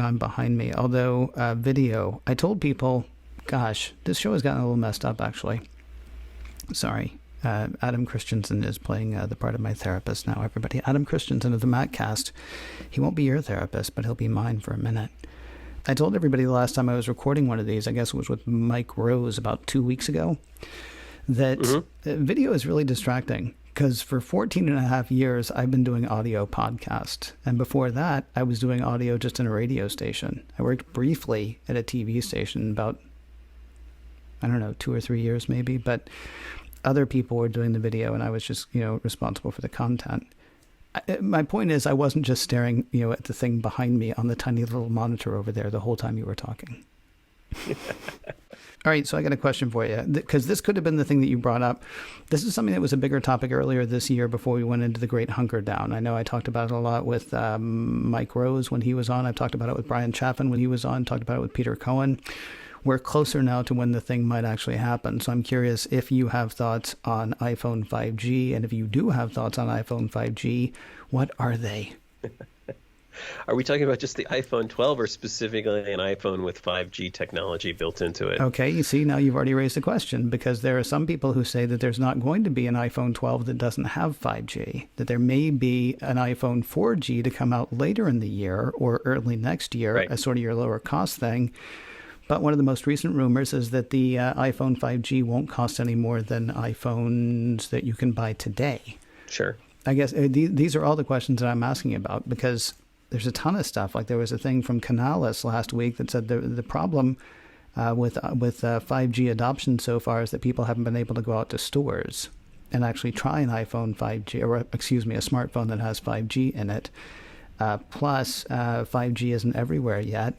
on behind me. Although video, I told people, gosh, this show has gotten a little messed up, actually. Sorry. Adam Christianson is playing the part of my therapist now, everybody. Adam Christianson of the MacCast. He won't be your therapist, but he'll be mine for a minute. I told everybody the last time I was recording one of these, I guess it was with Mike Rose about 2 weeks ago, that video is really distracting. Because for 14 and a half years, I've been doing audio podcast. And before that, I was doing audio just in a radio station. I worked briefly at a TV station about, 2 or 3 years maybe. But other people were doing the video, and I was just, responsible for the content. My point is, I wasn't just staring, at the thing behind me on the tiny little monitor over there the whole time you were talking. All right, so I got a question for you, because this could have been the thing that you brought up. This is something that was a bigger topic earlier this year before we went into the great hunker down. I know I talked about it a lot with Mike Rose when he was on. I've talked about it with Brian Chaffin when he was on, talked about it with Peter Cohen. We're closer now to when the thing might actually happen. So I'm curious if you have thoughts on iPhone 5G, and if you do have thoughts on iPhone 5G, what are they? Are we talking about just the iPhone 12 or specifically an iPhone with 5G technology built into it? Okay, you see, now you've already raised the question, because there are some people who say that there's not going to be an iPhone 12 that doesn't have 5G, that there may be an iPhone 4G to come out later in the year or early next year, right, as sort of your lower cost thing. But one of the most recent rumors is that the iPhone 5G won't cost any more than iPhones that you can buy today. Sure. I guess these are all the questions that I'm asking about, because there's a ton of stuff. Like there was a thing from Canalys last week that said the problem with 5G adoption so far is that people haven't been able to go out to stores and actually try an iPhone 5G, or excuse me, a smartphone that has 5G in it. Plus, 5G isn't everywhere yet.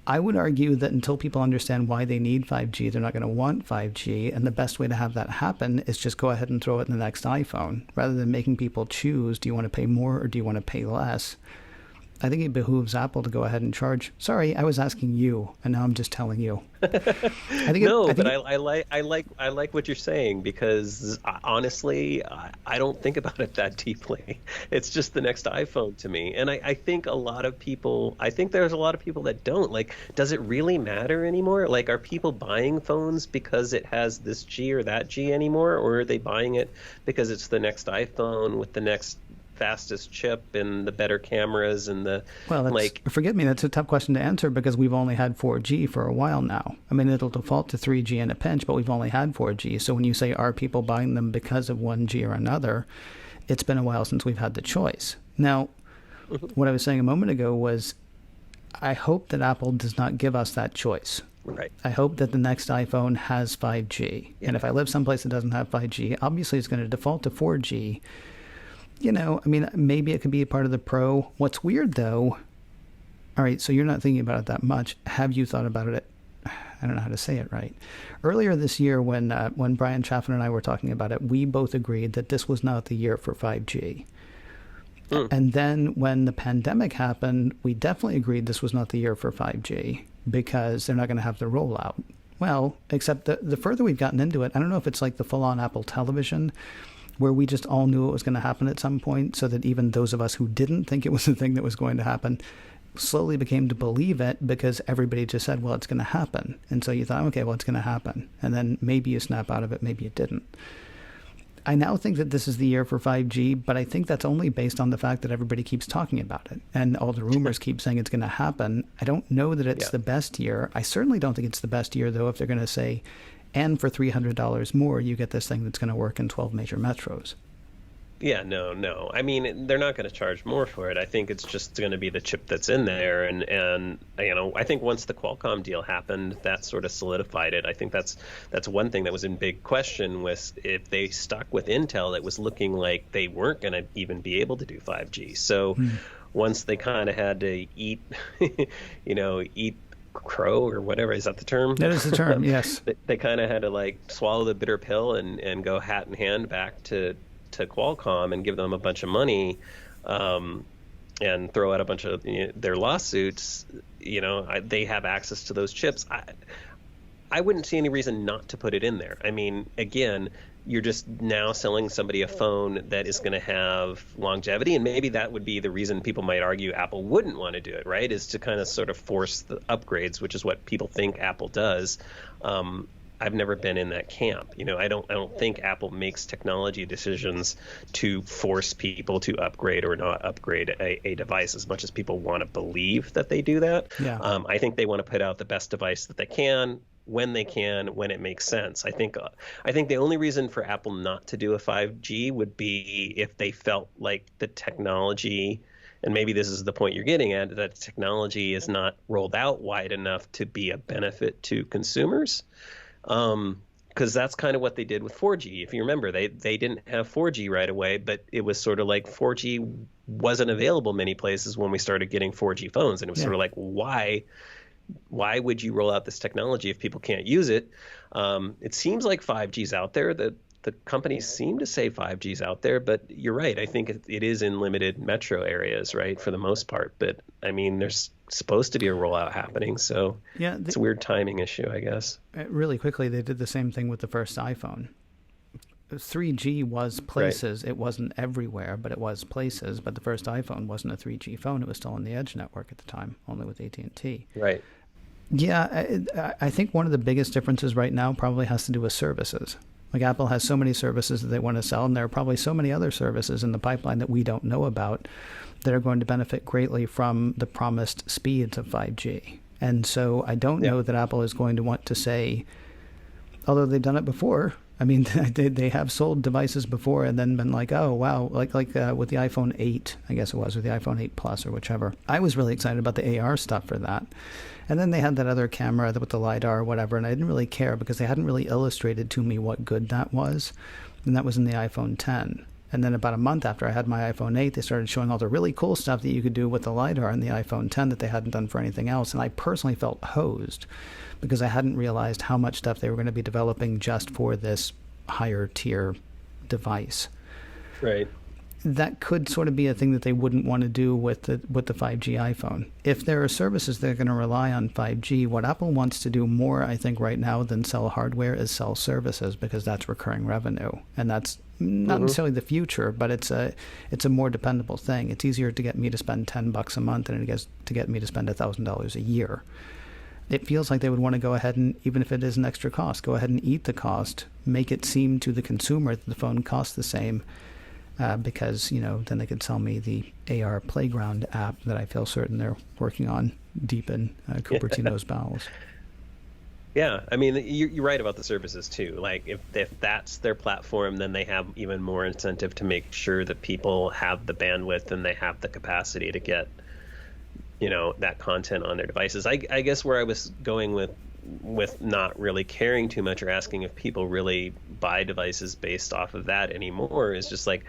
I would argue that until people understand why they need 5G, they're not going to want 5G. And the best way to have that happen is just go ahead and throw it in the next iPhone. Rather than making people choose, do you want to pay more or do you want to pay less? I think it behooves Apple to go ahead and charge. Sorry, I was asking you, and now I'm just telling you. I like what you're saying, because honestly, I don't think about it that deeply. It's just the next iPhone to me, and I think there's a lot of people that don't. Like, does it really matter anymore? Like, are people buying phones because it has this G or that G anymore, or are they buying it because it's the next iPhone with the next fastest chip and the better cameras and the forgive me, that's a tough question to answer, because we've only had 4G for a while now. I mean, it'll default to 3G in a pinch, but we've only had 4G. So when you say, are people buying them because of 1G or another, it's been a while since we've had the choice. Now, what I was saying a moment ago was, I hope that Apple does not give us that choice. Right. I hope that the next iPhone has 5G. Yeah. And if I live someplace that doesn't have 5G, obviously it's going to default to 4G. Maybe it could be a part of the Pro. What's weird, though, all right, so you're not thinking about it that much. Have you thought about it? I don't know how to say it right. Earlier this year, when Brian Chaffin and I were talking about it, we both agreed that this was not the year for 5G. And then when the pandemic happened, we definitely agreed this was not the year for 5G, because they're not going to have the rollout. Well, except the further we've gotten into it, I don't know if it's like the full-on Apple Television, where we just all knew it was going to happen at some point, so that even those of us who didn't think it was the thing that was going to happen slowly became to believe it, because everybody just said, well, it's going to happen. And so you thought, okay, well, it's going to happen. And then maybe you snap out of it, maybe you didn't. I now think that this is the year for 5G, but I think that's only based on the fact that everybody keeps talking about it. And all the rumors keep saying it's going to happen. I don't know that it's the best year. I certainly don't think it's the best year, though, if they're going to say, and for $300 more, you get this thing that's going to work in 12 major metros. Yeah, no. I mean, they're not going to charge more for it. I think it's just going to be the chip that's in there. And I think once the Qualcomm deal happened, that sort of solidified it. I think that's one thing that was in big question, was if they stuck with Intel, it was looking like they weren't going to even be able to do 5G. So once they kind of had to eat crow, or whatever, is that the term? That is the term, yes. They kind of had to swallow the bitter pill and go hat in hand back to Qualcomm and give them a bunch of money, and throw out a bunch of their lawsuits. They have access to those chips. I wouldn't see any reason not to put it in there. I mean, again, you're just now selling somebody a phone that is going to have longevity. And maybe that would be the reason people might argue Apple wouldn't want to do it, right? Is to kind of sort of force the upgrades, which is what people think Apple does. I've never been in that camp. I don't think Apple makes technology decisions to force people to upgrade or not upgrade a device as much as people want to believe that they do that. Yeah. I think they want to put out the best device that they can, when it makes sense. I think the only reason for Apple not to do a 5G would be if they felt like the technology, and maybe this is the point you're getting at, that technology is not rolled out wide enough to be a benefit to consumers. Because that's kind of what they did with 4G. If you remember, they didn't have 4G right away, but it was sort of like 4G wasn't available many places when we started getting 4G phones. And it was sort of like, why would you roll out this technology if people can't use it? It seems like 5G's out there. The companies seem to say 5G's out there, but you're right. I think it is in limited metro areas, right, for the most part. But, I mean, there's supposed to be a rollout happening, so it's a weird timing issue, I guess. Really quickly, they did the same thing with the first iPhone. 3G was places. Right. It wasn't everywhere, but it was places. But the first iPhone wasn't a 3G phone. It was still on the Edge network at the time, only with AT&T. Right. Yeah, I think one of the biggest differences right now probably has to do with services. Like Apple has so many services that they want to sell, and there are probably so many other services in the pipeline that we don't know about that are going to benefit greatly from the promised speeds of 5G. And so I don't know that Apple is going to want to say, although they've done it before. I mean, they have sold devices before and then been like, oh, wow, like with the iPhone 8, I guess it was, or the iPhone 8 Plus or whichever. I was really excited about the AR stuff for that. And then they had that other camera with the LiDAR or whatever, and I didn't really care because they hadn't really illustrated to me what good that was. And that was in the iPhone 10. And then about a month after I had my iPhone 8, they started showing all the really cool stuff that you could do with the LiDAR in the iPhone 10 that they hadn't done for anything else. And I personally felt hosed because I hadn't realized how much stuff they were going to be developing just for this higher tier device. Right. That could sort of be a thing that they wouldn't want to do with the 5G iPhone. If there are services that are going to rely on 5G, what Apple wants to do more, I think, right now than sell hardware is sell services, because that's recurring revenue. And that's not necessarily the future, but it's a more dependable thing. It's easier to get me to spend $10 a month than it is to get me to spend $1,000 a year. It feels like they would want to go ahead and, even if it is an extra cost, go ahead and eat the cost, make it seem to the consumer that the phone costs the same, because, then they could sell me the AR Playground app that I feel certain they're working on deep in Cupertino's bowels. Yeah, I mean, you're right about the services too. Like if that's their platform, then they have even more incentive to make sure that people have the bandwidth and they have the capacity to get, that content on their devices. I guess where I was going with not really caring too much or asking if people really buy devices based off of that anymore is just like,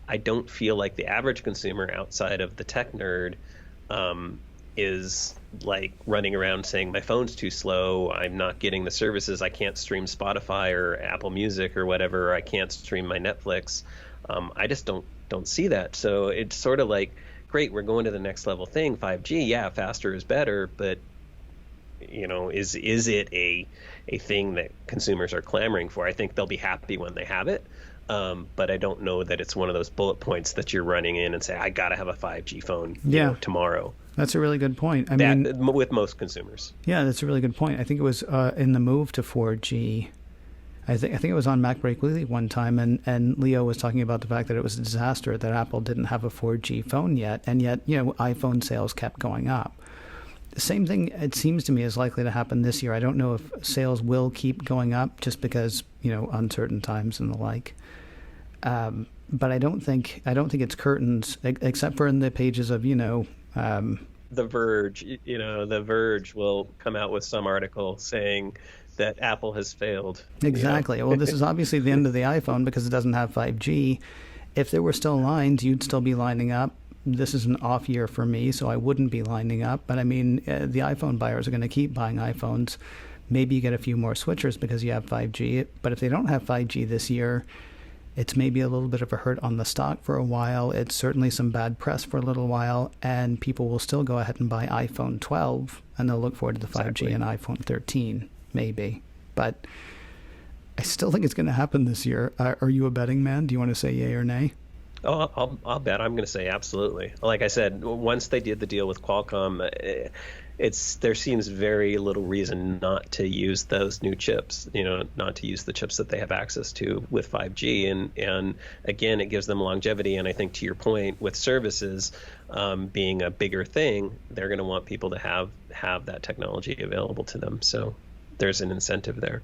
I don't feel like the average consumer outside of the tech nerd is like running around saying my phone's too slow, I'm not getting the services, I can't stream Spotify or Apple Music or whatever, or I can't stream my Netflix. I just don't see that. So it's sort of like, great, we're going to the next level thing, 5G, yeah, faster is better, but is it a thing that consumers are clamoring for? I think they'll be happy when they have it, but I don't know that it's one of those bullet points that you're running in and say, I gotta have a 5G phone tomorrow. That's a really good point. I mean, with most consumers. Yeah, that's a really good point. I think it was in the move to 4G. I think it was on Mac Break Weekly one time, and Leo was talking about the fact that it was a disaster that Apple didn't have a 4G phone yet, and yet iPhone sales kept going up. The same thing, it seems to me, is likely to happen this year. I don't know if sales will keep going up just because uncertain times and the like. But I don't think it's curtains, except for in the pages of The Verge. The Verge will come out with some article saying that Apple has failed. Exactly. Well, this is obviously the end of the iPhone because it doesn't have 5G. If there were still lines, you'd still be lining up. This is an off year for me, so I wouldn't be lining up. But I mean, the iPhone buyers are going to keep buying iPhones. Maybe you get a few more switchers because you have 5G. But if they don't have 5G this year, it's maybe a little bit of a hurt on the stock for a while. It's certainly some bad press for a little while. And people will still go ahead and buy iPhone 12, and they'll look forward to the 5G and iPhone 13, maybe. But I still think it's going to happen this year. Are you a betting man? Do you want to say yay or nay? Oh, I'll bet. I'm going to say absolutely. Like I said, once they did the deal with Qualcomm, there seems very little reason not to use those new chips. Not to use the chips that they have access to with 5G, and again, it gives them longevity. And I think to your point, with services being a bigger thing, they're going to want people to have that technology available to them. So there's an incentive there.